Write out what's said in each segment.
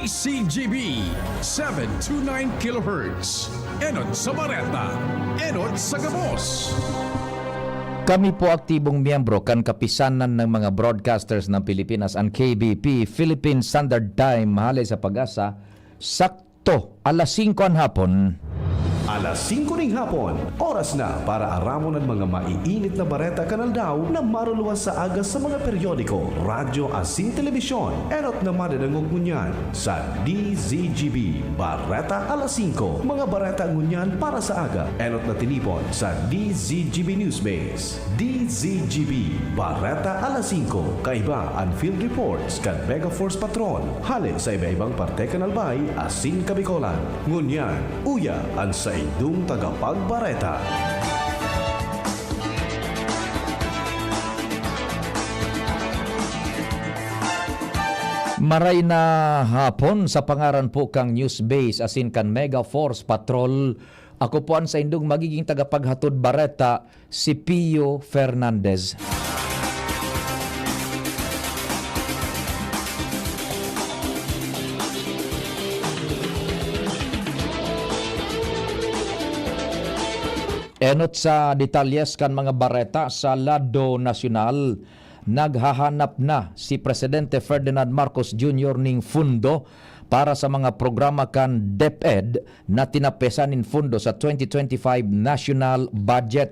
DCGB 729 kHz. Enod sa Bareta, Enod sa Gabos. Kami po aktibong miyembro kan kapisanan ng mga broadcasters ng Pilipinas ang KBP, Philippine Standard Time, mahalay sa pag-asa, sakto, alas 5 ang hapon. Alas 5 ng hapon, oras na para aramon ang mga maiinit na bareta kanal daw na maruluwas sa agas sa mga periodiko, radyo asin telebisyon. Erot na madadangog ngunyan sa DZGB Bareta alas 5. Mga bareta ngunyan para sa aga. Erot na tinipon sa DZGB Newsbase. DZGB Bareta alas 5. Kaiba ang field reports kan Mega Force Patrol. Halik sa iba-ibang parte kanalbay asin kabikolan. Ngunyan, uya ang sa idong tagapagbareta. Maray na hapon sa pangaran po kang Newsbase asin kan Mega Force Patrol. Ako po ang sa indong magiging tagapaghatod bareta, si Pio Fernandez. Enot sa detalyes kan mga bareta sa lado nasyonal, naghahanap na si Presidente Ferdinand Marcos Jr. ning fundo para sa mga programa kan DepEd na tinapesanin fundo sa 2025 national budget.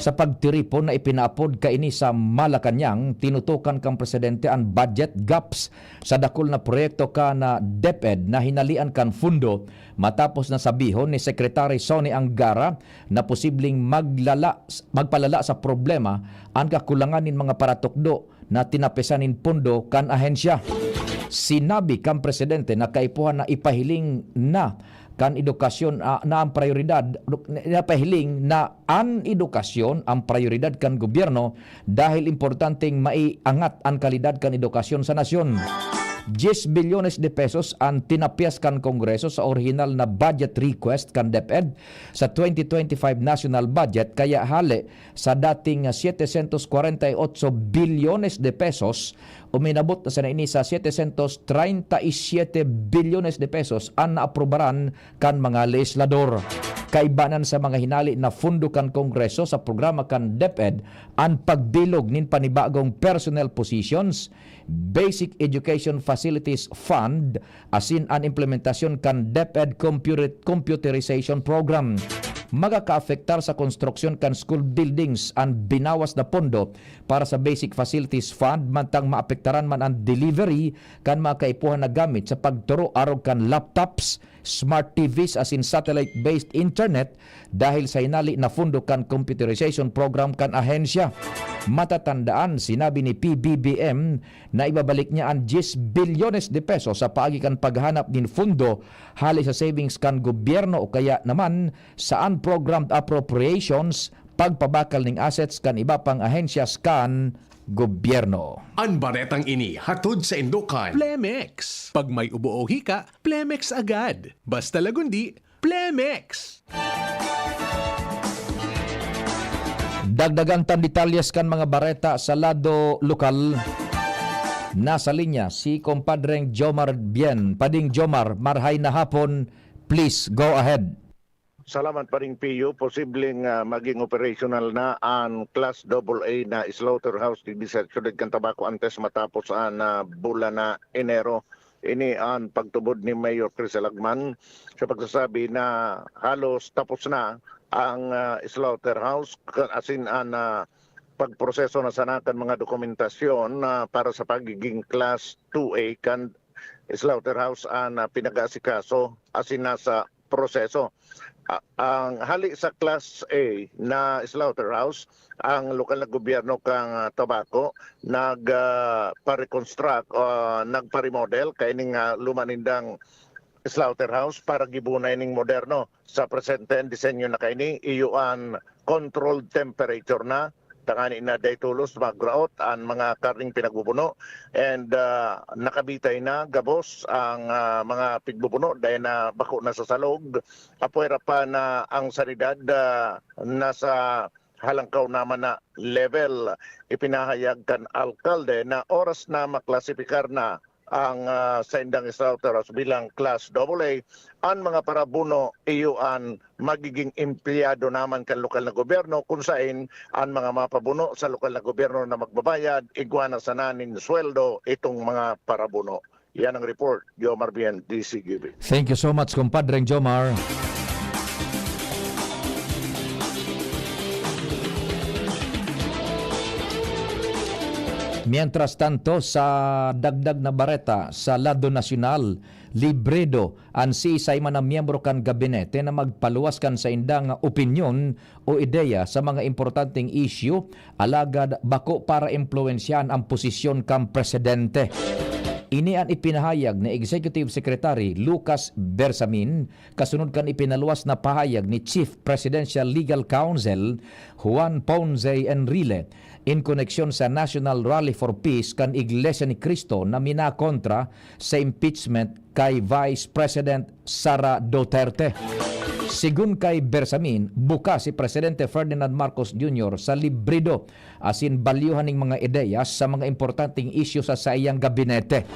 Sa pagtiripon na ipinaapod kaini sa Malacanang, tinutukan kang presidente ang budget gaps sa dakol na proyekto ka na DepEd na hinalian kan fundo matapos na sabihon ni Secretary Sonny Angara na posibleng magpalala sa problema ang kakulanganin mga paratukdo na tinapesanin pundo kan ahensya. Sinabi kang presidente na kaipuhan na ipahiling na kan edukasyon na ang prioridad, napahiling na ang edukasyon ang prioridad kan gobyerno dahil importanteng maiangat ang kalidad kan edukasyon sa nasyon. 10 bilyones de pesos ang tinapyas kan Kongreso sa original na budget request kan DepEd sa 2025 national budget, kaya hali sa dating 748 bilyones de pesos uminabot na sa naini sa 737 bilyones de pesos ang naaprobaran kan mga legislador. Kaibanan sa mga hinali na fundo kan Kongreso sa programa kan DepEd ang pagbilog nin panibagong personnel positions, Basic Education Facilities Fund, asin ang implementasyon kan DepEd Computerization Program. Magaka-afektar sa konstruksyon kan school buildings ang binawas na pondo para sa Basic Facilities Fund, mantang maapektaran man ang delivery kan mga kaipuhan na gamit sa pagturo arog kan laptops, smart TVs asin satellite-based internet dahil sa hinali na fundo kan computerization program kan ahensya. Matatandaan, sinabi ni PBBM na ibabalik niya ang 10 bilyones de pesos sa paagi kan paghanap din fundo hali sa savings kan gobyerno o kaya naman saan programmed appropriations pagpabakal ning assets kan iba pang ahensyas kan gobyerno. Ang baretang ini hatod sa Indukan. Plemex. Pag may ubo o hika, Plemex agad. Basta lagundi, Plemex. Dagdagan tan detalyes kan mga bareta sa lado lokal. Nasa linya si kompadreng Jomar Bien. Pading Jomar, marhay na hapon. Please go ahead. Salamat pa rin Pio. Posibleng maging operational na ang Class AA na slaughterhouse di sa Ciudad Cantabaco antes matapos ang bulan na Enero. Ini ang pagtubod ni Mayor Chris Alagman sa pagsasabi na halos tapos na ang slaughterhouse asin ang pagproseso na sanakan mga dokumentasyon para sa pagiging Class 2A kan slaughterhouse ang pinag-asikaso asin nasa proseso. Ang hali sa Class A na slaughterhouse, ang lokal na gobyerno kang Tabaco nagpa-reconstruct o nagpa-remodel kaining lumanindang slaughterhouse para gibunay ning moderno. Sa presente disenyo na kaini iyuan controlled temperature na tangani na daytulos magraot ang mga karning pinagbubuno and nakabitay na gabos ang mga pigbubuno dahil na bako na sa salog. Apuera pa na ang sanidad nasa halangkaw naman na level. Ipinahayag kan alkalde na oras na maklasipikar na ang sa indang slaughterhouse bilang Class AA. Ang mga parabuno iyuan magiging empleyado naman kan lokal na gobyerno kung saan ang mga mapabuno sa lokal na gobyerno na magbabayad igwana sa nanin sweldo itong mga parabuno. Yan ang report. Jomar Bien, DCGB. Thank you so much, kumpadreng Jomar. Mientras tanto, sa dagdag na bareta sa Lado Nacional, libredo ang siisay man na miyembro kan gabinete na magpaluwas kan sa indang opinyon o ideya sa mga importanteng issue alagad bako para impluensyahan ang posisyon kan presidente. Ini ang ipinahayag ni Executive Secretary Lucas Bersamin kasunod kan ipinaluwas na pahayag ni Chief Presidential Legal Counsel Juan Ponce Enrile in koneksyon sa National Rally for Peace kan Iglesia ni Cristo na minakontra sa impeachment kay Vice President Sara Duterte. Sigun kay Bersamin, buka si Presidente Ferdinand Marcos Jr. sa librido asin balyuhan ng mga ideya sa mga importanteng isyu sa iyang gabinete.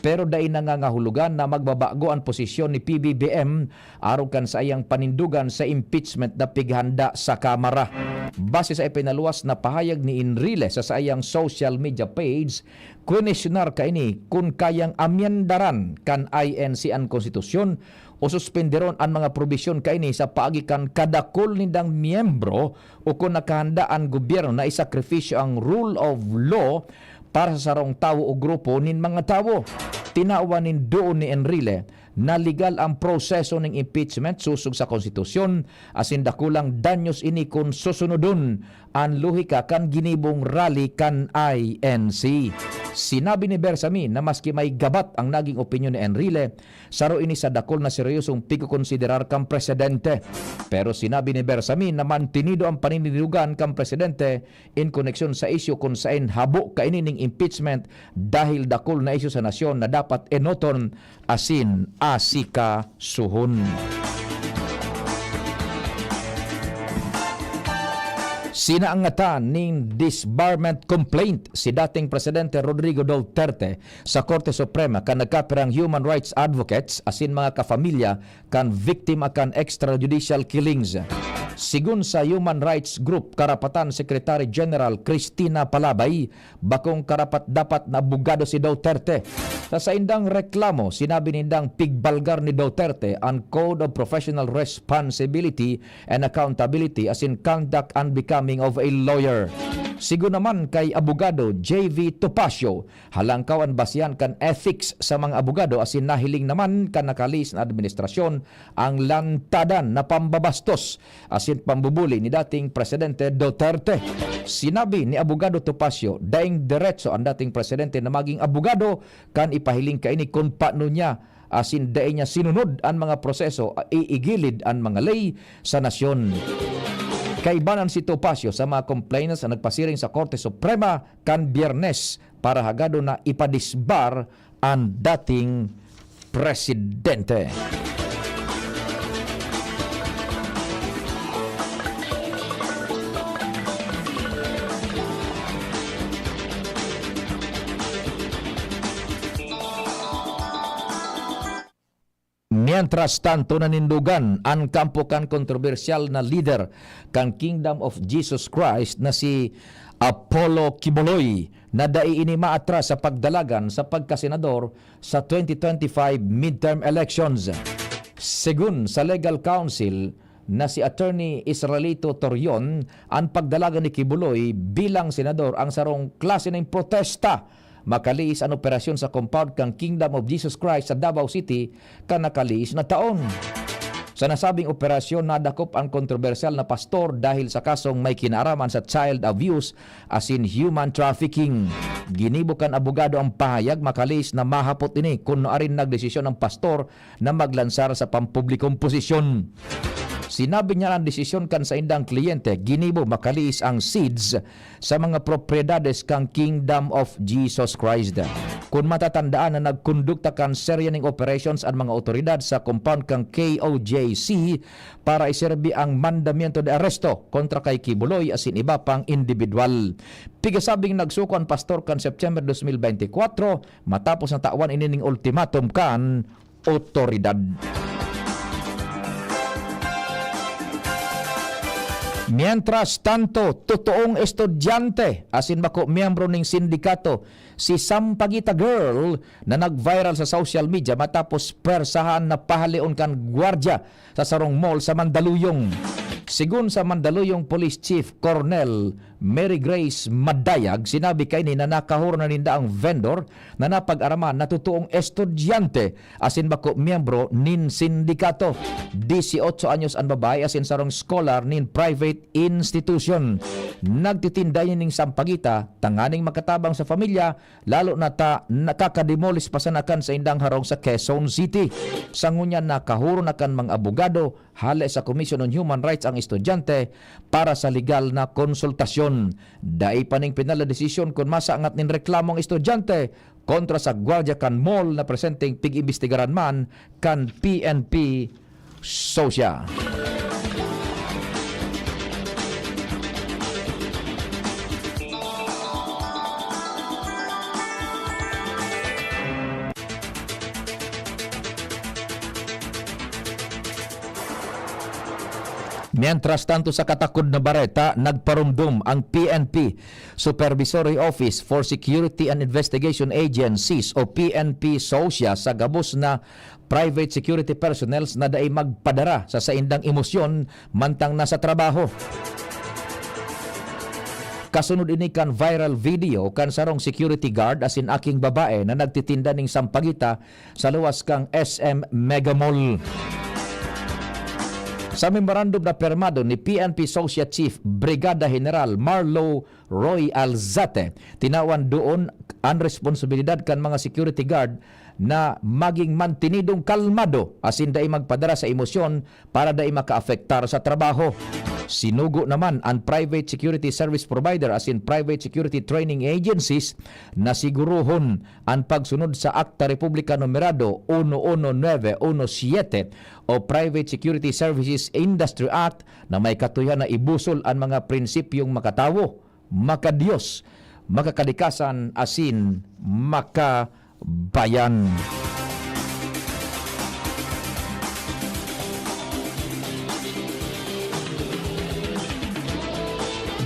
Pero dahil nangangahulugan na magbabago ang posisyon ni PBBM aron kan sa iyang panindugan sa impeachment na pighanda sa Kamara. Base sa ipinaluwas na pahayag ni Enrile sa iyang social media page, kwenisyonar kaini kung kayang amyendaran kan INC ang konstitusyon o suspenderon ang mga probisyon kaini sa paagikan kadakol nindang miyembro o kung nakahanda ang gobyerno na isakripisyo ang rule of law para sa sarong tao o grupo nin mga tao. Tinawa nin doon ni Enrile na legal ang proseso ng impeachment susug sa konstitusyon asin dakulang danyos ini kung susunodon ang luhika kan ginibong rally kan INC. Sinabi ni Bersamin na maski may gabat ang naging opinyon ni Enrile, saro ini sa dakol na seryosong pikukonsiderar kang presidente. Pero sinabi ni Bersamin na mantinido ang paninilugan kang presidente in koneksyon sa isyu kung saan habo kainining impeachment dahil dakol na isyu sa nasyon na dapat enoton asin asika suhon. Sinaangatan ning disbarment complaint si dating Presidente Rodrigo Duterte sa Korte Suprema kan nagkapirang human rights advocates asin mga kafamilya kan viktima kan extrajudicial killings. Sigun sa Human Rights Group Karapatan Secretary General Cristina Palabay, bakong karapat dapat na abogado si Duterte. Sa indang reklamo, sinabi nindang pigbalgar ni Duterte ang Code of Professional Responsibility and Accountability as in conduct and becoming of a lawyer. Sigun naman kay abogado JV Topacio, halangkawan basihan kan ethics sa mga abogado asin nahiling naman kan nakalis na administrasyon ang lantadan na pambabastos asin pambubuli ni dating Presidente Duterte. Sinabi ni abogado Topacio, daing diretso ang dating presidente na maging abogado kan ipahiling kaini kung paano niya asin daing niya sinunod ang mga proseso iigilid ang mga ley sa nasyon. Kaibanan si Topacio sa mga complainants na nagpasiring sa Korte Suprema kan Biyernes para hagado na ipadisbar ang dating presidente. Mientras tanto nanindugan ang kampo kan kontrobersyal na leader kan Kingdom of Jesus Christ na si Apollo Kibuloy na dai ini maatras sa pagdalagan sa pagkasenador sa 2025 midterm elections. Segun sa legal counsel na si Attorney Israelito Torion, ang pagdalagan ni Kibuloy bilang senador ang sarong klase ng protesta makaliis ang operasyon sa compound kang Kingdom of Jesus Christ sa Davao City kan nakaliis na taon. Sa nasabing operasyon, nadakop ang kontrobersyal na pastor dahil sa kasong may kinaaraman sa child abuse as in human trafficking. Ginibukan abogado ang pahayag makaliis na mahapot ini kung naarin nagdesisyon ng pastor na maglansar sa pampublikong posisyon. Sinabi niya ang desisyon kan sa indang kliyente, ginibo makaliis ang seeds sa mga propriedades kang Kingdom of Jesus Christ. Kung matatandaan na nagkondukta kan serya ng operations ang mga otoridad sa compound kang KOJC para iserbi ang mandamiento de arresto kontra kay Kibuloy asin iba pang individual. Pigasabing nagsuko ang pastor kan September 2024 matapos na tawan inining ultimatum kan otoridad. Mientras tanto, totoong estudyante asin bako miyembro ng sindikato si Sampaguita Girl na nag-viral sa social media matapos persahan na pahalion kan gwardya sa sarong mall sa Mandaluyong. Sigun sa Mandaluyong Police Chief Colonel Mary Grace Madayag, sinabi kay ni na nakahuro na ninda ang vendor na napag-araman na totoong estudyante asin bako miyembro nin sindikato. 18 anyos ang babae asin sarong scholar nin private institution. Nagtitinda ning Sampaguita tanganing makatabang sa pamilya lalo na nakakademolis pasanakan sa indang harong sa Quezon City. Sangunya nakahuro na kan mga abogado hale sa Commission on Human Rights ang estudyante para sa legal na konsultasyon. Dai pa ning penal na desisyon kung masaangat nin reklamo ang estudyante kontra sa gwardiya kan mall na presenteng pig-imbestigaran man kan PNP Sosya. Mientras tanto sa katakod na bareta, nagparumdum ang PNP Supervisory Office for Security and Investigation Agencies o PNP SOSIA sa gabos na private security personnels na daay magpadara sa saindang emosyon mantang nasa trabaho. Kasunod ini kan viral video kan sarong security guard asin aking babae na nagtitinda ning Sampaguita sa luwas kang SM Mega Mall. Sa memorandum na permado ni PNP SOSIA Chief Brigada General Marlo Roy Alzate, tinawan doon ang responsibilidad kan mga security guard na maging mantinidong kalmado asin dai magpadara sa emosyon para dai makaafektar sa trabaho. Sinugo naman ang private security service provider asin private security training agencies na siguruhon ang pagsunod sa Akta Republika Numerado 11917 o Private Security Services Industry Act na may katuyan na ibusol ang mga prinsipyong makatawo, makadiyos, makakadikasan asin makabayan.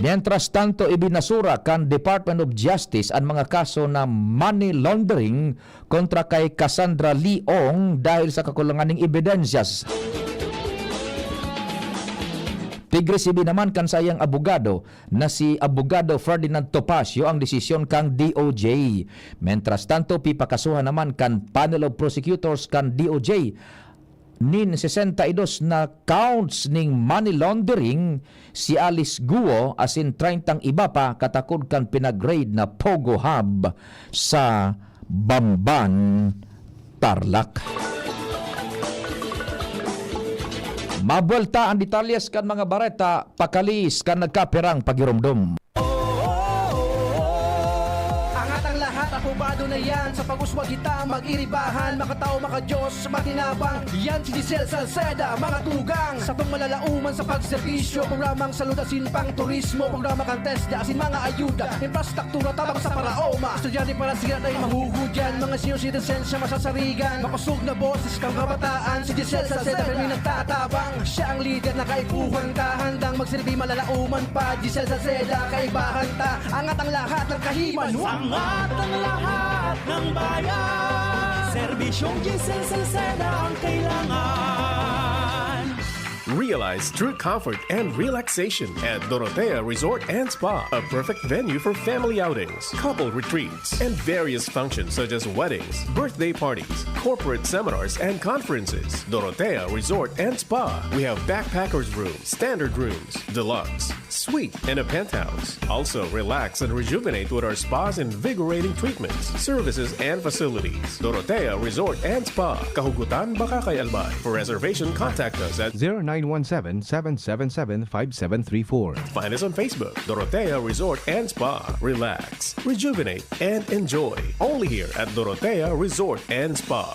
Mientras tanto, ibinasura kan Department of Justice ang mga kaso na money laundering kontra kay Cassandra Leong dahil sa kakulangan ng ebidensyas. Pigresibi naman kan sayang abogado na si Abogado Ferdinand Topacio ang desisyon kang DOJ. Mientras tanto, pipakasuhan naman kan panel of prosecutors kan DOJ nin 62 na counts ning money laundering si Alice Guo asin 30 iba pa katakod kan pinagrade na Pogo Hub sa Bamban, Tarlac. Mabuelta ang detalyes kan mga bareta pakalis kan nagkapirang pagirumdum. Apubado na yan sa pag-uswag kita mag-iribahan, makatao, makadiyos, matinabang. Yan si Giselle Salceda, mga tugang sa tong malalauman sa pagserbisyo. Programang salud asin pang turismo, programa kang test asin mga ayuda, infrastruktura tabang sa paraoma. Estudyante para siya ay mahugudyan, mga senior citizens siya masasarigan. Makusog na boses kang kabataan, si Giselle Salceda kami nagtatabang. Siya ang leader na kaipuhan ka, handang magsilbi malalauman pa. Giselle Salceda, kaibahan ta, angat ang lahat ng kahiman. Angat ang lahat ng bayan, serbisyong Giselle Salceda ang kailangan. Realize true comfort and relaxation at Dorotea Resort and Spa, a perfect venue for family outings, couple retreats, and various functions such as weddings, birthday parties, corporate seminars, and conferences. Dorotea Resort and Spa. We have backpackers rooms, standard rooms, deluxe, suite, and a penthouse. Also, relax and rejuvenate with our spas and invigorating treatments, services, and facilities. Dorotea Resort and Spa, Kahugutan, Bakakay, Albay. For reservation, contact us at 0917-777-5734. Find us on Facebook, Dorotea Resort and Spa. Relax, rejuvenate, and enjoy. Only here at Dorotea Resort and Spa.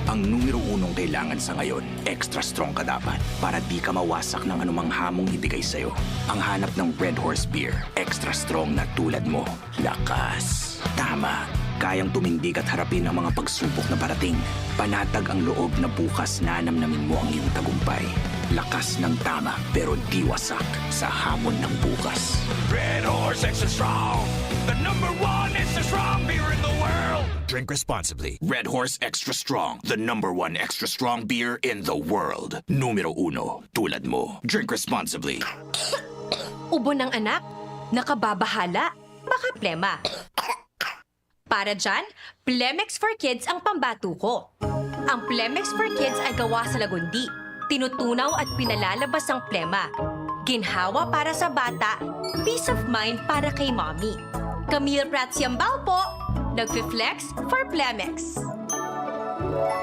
Ang numero unong kailangan sa ngayon, extra strong ka dapat para di ka mawasak ng anumang hamong ibigay sa'yo. Ang hanap ng Red Horse Beer, extra strong na tulad mo. Lakas. Tama. Kayang tumindig at harapin ang mga pagsubok na parating. Panatag ang loob na bukas na namnamin mo ang iyong tagumpay. Lakas ng tama pero di wasak sa hamon ng bukas. Red Horse Extra Strong, the #1 extra strong beer in the world. Drink responsibly. Red Horse Extra Strong, the #1 extra strong beer in the world. Numero 1, tulad mo. Drink responsibly. Ubo ng anak? Nakababahala? Baka plema. Para dyan, Plemex for Kids ang pambato ko. Ang Plemex for Kids ay gawa sa lagundi. Tinutunaw at pinalalabas ang plema. Ginhawa para sa bata, peace of mind para kay mommy. Camille Prats Yambao po, nagfi-flex for Plemex.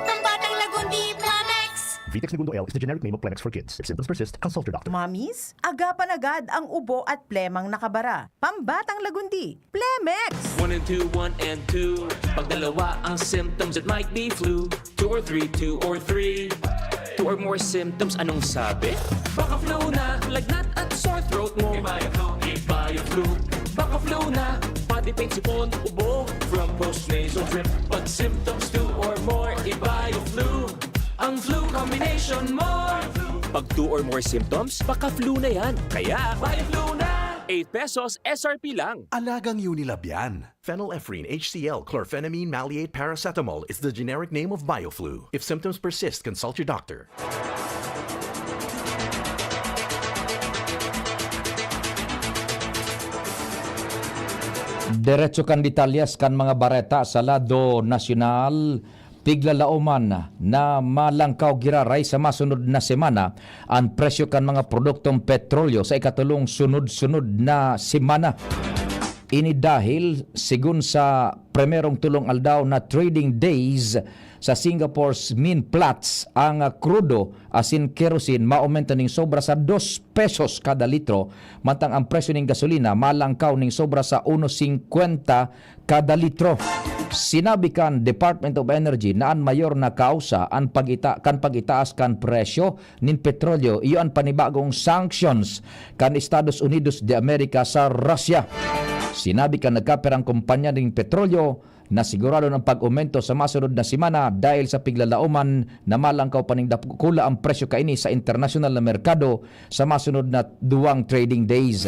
Ang batang lagundi, Plemex! Vitex Segundo L is the generic name of Plemex for kids. If symptoms persist, consult your doctor. Mommies, agapan agad ang ubo at plemang nakabara. Pambatang lagundi, Plemex! 1 and 2, 1 and 2. Pag dalawa ang symptoms, it might be flu. 2 or 3, 2 or 3. 2 or more symptoms, anong sabi? Baka flu na, lagnat at sore throat mo. Iba yung flu. Baka flu na, body pain, sipon, ubo. From post-nasal drip, pag symptoms 2 or more, iba yung flu. Ang flu combination mo. Pag 2 or more symptoms, baka flu na yan. Kaya, buy flu na! 8 pesos SRP lang. Alagang Unilab yan. Phenylephrine HCl chlorphenamine maleate paracetamol is the generic name of BioFlu. If symptoms persist, consult your doctor. Diretso kan detalyas kan mga bareta sa lado nasyonal. Piglalauman na malangkaw giraray sa masunod na semana ang presyo kan mga produktong petrolyo sa ikatulong sunod-sunod na semana. Ini dahil sigun sa primerong tulong aldaw na trading days sa Singapore's Min Platts, ang krudo asin kerosene maaumento ning sobra sa 2 pesos kada litro, mantang ang presyo ning gasolina malangkaw ning sobra sa 1.50 kada litro. Sinabi kan Department of Energy na ang mayor na kausa ang pagitaas kan presyo nin petrolyo iyo ang panibagong sanctions kan Estados Unidos de America sa Russia. Sinabi kan nagkaperang kumpanya ng petrolyo na sigurado ng pag-aumento sa masunod na semana dahil sa piglalauman na malangkaw paning dapkula ang presyo kaini sa international na merkado sa masunod na 2 trading days.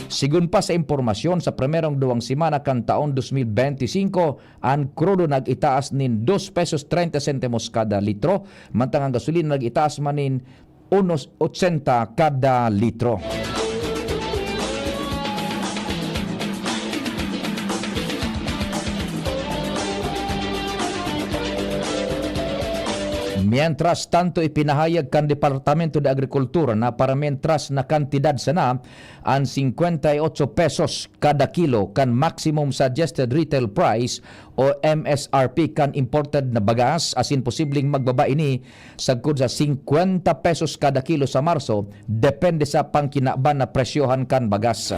Sigun pa sa impormasyon sa primerong 2 semana kan taon 2025, ang krudo nag-itaas nin 2 pesos 30 centimos kada litro, mantang ang gasolina nag-itaas manin 1.80 kada litro. Mientras tanto, ipinahayag kan Departamento de Agrikultura na para mientras na kantidad sana ang 58 pesos kada kilo kan maximum suggested retail price o MSRP kan imported na bagas, asin posibleng magbaba ini sagkod sa 50 pesos kada kilo sa Marso, depende sa pangkinaban na presyohan kan bagas.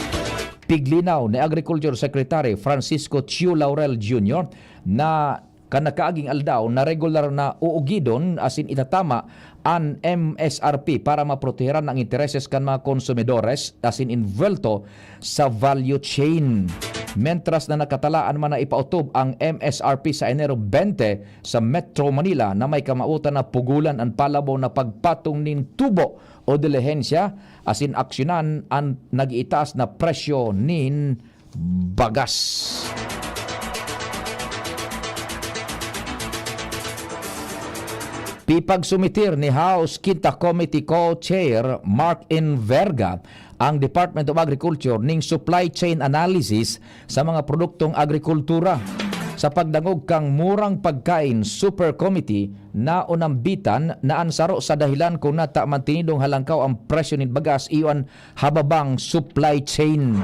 Piglinaw ni Agriculture Secretary Francisco Chiu Laurel Jr. na kanakaaging aldaw na regular na uugidon asin itatama ang MSRP para maproteheran ang intereses kan mga konsumidores asin involto sa value chain. Mentras na nakatalaan man na ipautob ang MSRP sa Enero 20 sa Metro Manila na may kamautan na pugulan ang palabaw na pagpatong nin tubo o dilihensya asin aksyonan ang nag-itaas na presyo nin bagas. Pipagsumitir ni House Quinta Committee Co-Chair Mark Enverga ang Department of Agriculture ning supply chain analysis sa mga produktong agrikultura. Sa pagdangog kang murang pagkain super committee na unambitan na ansaro sa dahilan kung nata mantinidong halangkaw ang presyo ng bagas iyon hababang supply chain.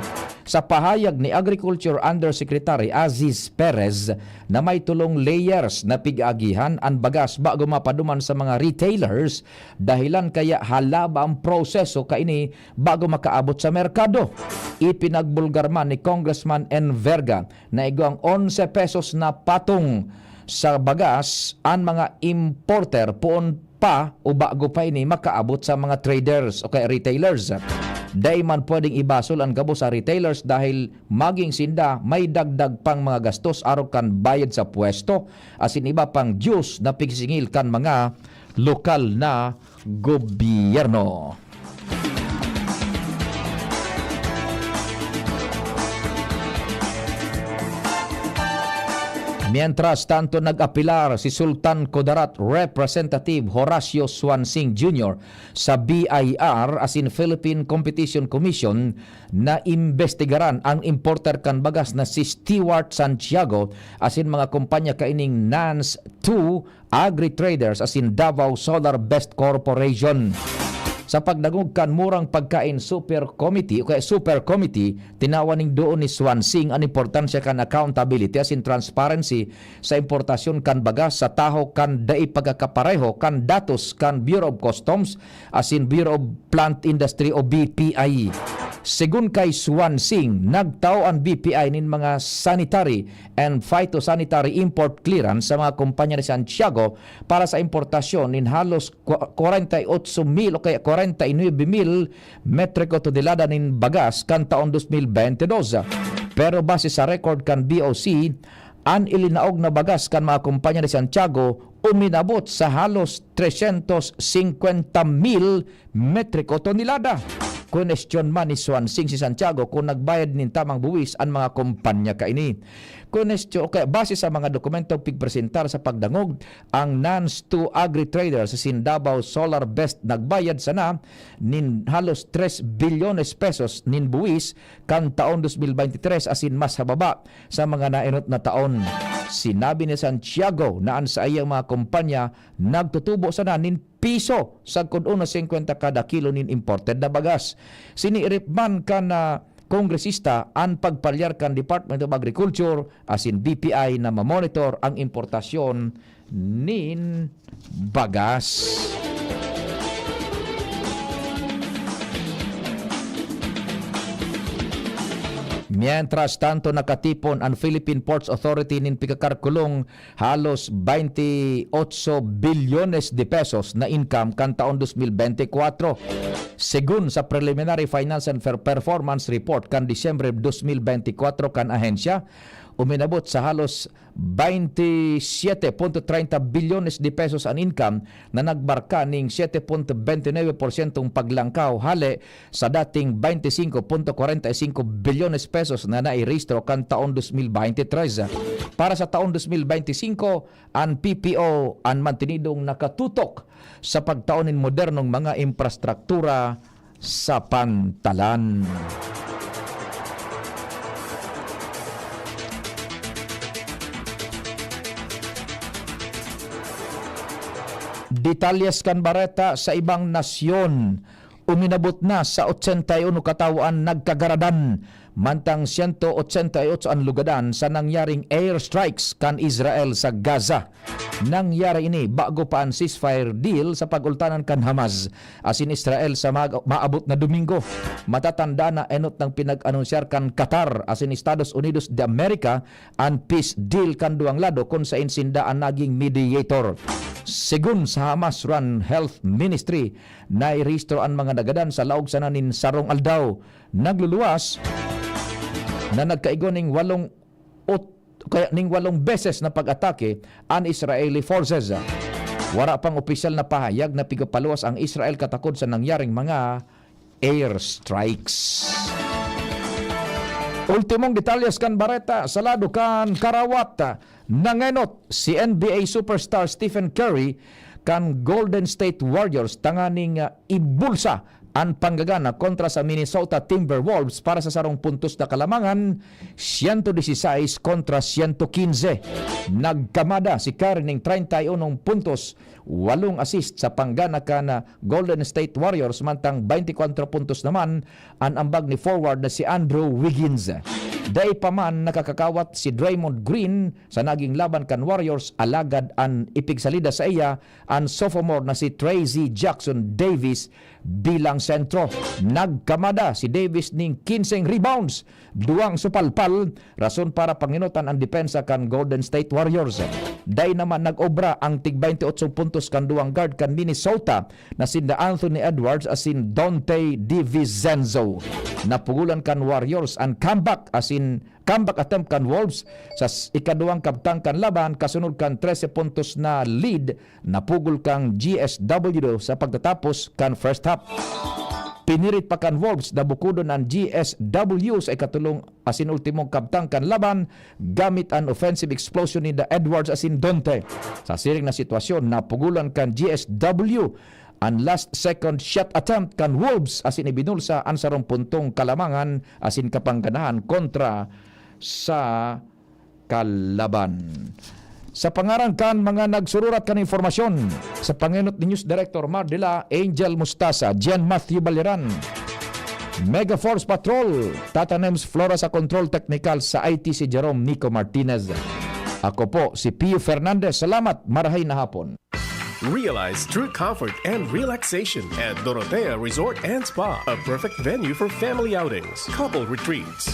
Sa pahayag ni Agriculture Undersecretary Aziz Perez na may tulong layers na pig-agihan ang bagas bago mapaduman sa mga retailers dahilan kaya halaba ang proseso kaini bago makaabot sa merkado. Ipinagbulgar man ni Congressman Enverga na igwang 11 pesos na patong sa bagas ang mga importer poon pa o bago pa ini makaabot sa mga traders o kaya retailers. Day man pwedeng ibasol ang gabo sa retailers dahil maging sinda may dagdag pang mga gastos araw kan bayad sa pwesto asin iba pang dues na pigsingil kan mga lokal na gobyerno. Mientras tanto nag-apilar si Sultan Kudarat Representative Horacio Swansing Jr. sa BIR as in Philippine Competition Commission na imbestigaran ang importer kan bagas na si Stewart Santiago as in mga kumpanya kaining NANS 2 Agri-Traders as in Davao Solar Best Corporation. Sa pagdagog kan murang pagkain super committee o kaya super committee, tinawaning doon ni Swansing ang importansya kan accountability as in transparency sa importasyon kan bagas sa taho kan dai pagkakapareho kan datos kan Bureau of Customs as in Bureau of Plant Industry o BPI. Sigun kay Swansing, nagtao ang BPI nin mga sanitary and phytosanitary import clearance sa mga kumpanya ni Santiago para sa importasyon nin halos 48,000 o kaya 49,000 metriko tonelada nin bagas kan taon 2022. Pero base sa record kan BOC, ang ilinaog na bagas kan mga kumpanya ni Santiago uminabot sa halos 350,000 metriko tonelada. Question man ni Swansing si Santiago kung nagbayad nin tamang buwis ang mga kumpanya kaini. Question, okay, base sa mga dokumento pigpresentar sa pagdangog, ang NANS 2 Agri-Traders sa Davao Solar Best nagbayad sana nin halos 3 bilyones pesos nin buwis kan taon 2023 asin mas hababa sa mga nainot na taon. Sinabi ni Santiago na ang sa iyang mga kumpanya nagtutubo sana nin piso sa kuno 50 kada kilo nin imported na bagas. Siniirip man ka na kongresista ang pagpalyar kan Department of Agriculture asin BPI na mamonitor ang importasyon nin bagas. Mientras tanto nakatipon ang Philippine Ports Authority nin pikakarkulong halos 28 bilyones de pesos na income kan taon 2024. Segun sa Preliminary Financial Performance Report kan Disyembre 2024 kan ahensya, uminabot sa halos 27.30 bilyones de pesos ang income na nagbarka ning 7.29% paglangkaw hali sa dating 25.45 bilyones pesos na nairehistro kan taon 2023. Para sa taon 2025, ang PPO ang mantinidong nakatutok sa pagtaonin modernong mga infrastruktura sa pantalan. Detalyes kan bareta sa ibang nasyon. Uminabot na sa 81 katawaan nagkagaradan, mantang 188 ang lugadan sa nangyaring airstrikes kan Israel sa Gaza. Nangyari ini bago pa ang ceasefire deal sa pagultanan kan Hamas asin Israel sa maabot na Domingo. Matatanda na enot ng pinag-anunsyar kan Qatar asin Estados Unidos de America ang peace deal kan duang lado kung sa insinda ang naging mediator. Sigun sa Hamas-run Health Ministry, nairehistro ang mga nagadan sa laog sananin sarong aldaw. Nagluluwas na nagkaigo ning 8 beses na pag-atake ang Israeli forces. Wala pang opisyal na pahayag na pigapaluwas ang Israel katakod sa nangyaring mga airstrikes. Ultimong detalyes kan bareta sa lado kan Karawat. Nangenot si NBA superstar Stephen Curry kan Golden State Warriors tanganing ibulsa ang panggagana kontra sa Minnesota Timberwolves para sa sarong puntos na kalamangan 116 kontra 115. Nagkamada si Curry ning 31 puntos, 8 assist sa pangganakan na Golden State Warriors, mantang 24 puntos naman ang ambag ni forward na si Andrew Wiggins. Day pa man nakakakawat si Draymond Green sa naging laban kan Warriors, alagad ang ipigsalida sa iya ang sophomore na si Tracy Jackson Davis bilang sentro. Nagkamada si Davis ning 15 rebounds, 2 supalpal, rason para panginutan ang depensa kan Golden State Warriors. Day naman nag-obra ang tig 28 puntos kan duang guard kan Minnesota na si Anthony Edwards asin Dante DiVincenzo. Napugulan kan Warriors ang comeback attempt kan Wolves sa ikaduang kabtang kan laban, kasunod kan 13 puntos na lead, napugol kang GSW sa pagtatapos kan first half. Pinirit pa kan Wolves na bukudon ang GSW sa ikatulong asin ultimong kabtang kan laban gamit ang offensive explosion ni Edwards asin Dante. Sa siring na sitwasyon, napugulan kan GSW ang last second shot attempt kan Wolves asin ibinulsa ang 10 puntong kalamangan asin kapangganahan kontra sa kalaban. Sa pangaran kan mga nagsururat kan informasyon, sa panginot ni News Director Mardila, Angel Mustasa, Jen Matthew Baliran, Mega Force Patrol, Tata Nems Flora sa Control Technical, sa IT si Jerome Nico Martinez. Ako po si Pio Fernandez. Salamat, marahay na hapon. Realize true comfort and relaxation at Dorotea Resort and Spa, a perfect venue for family outings, couple retreats,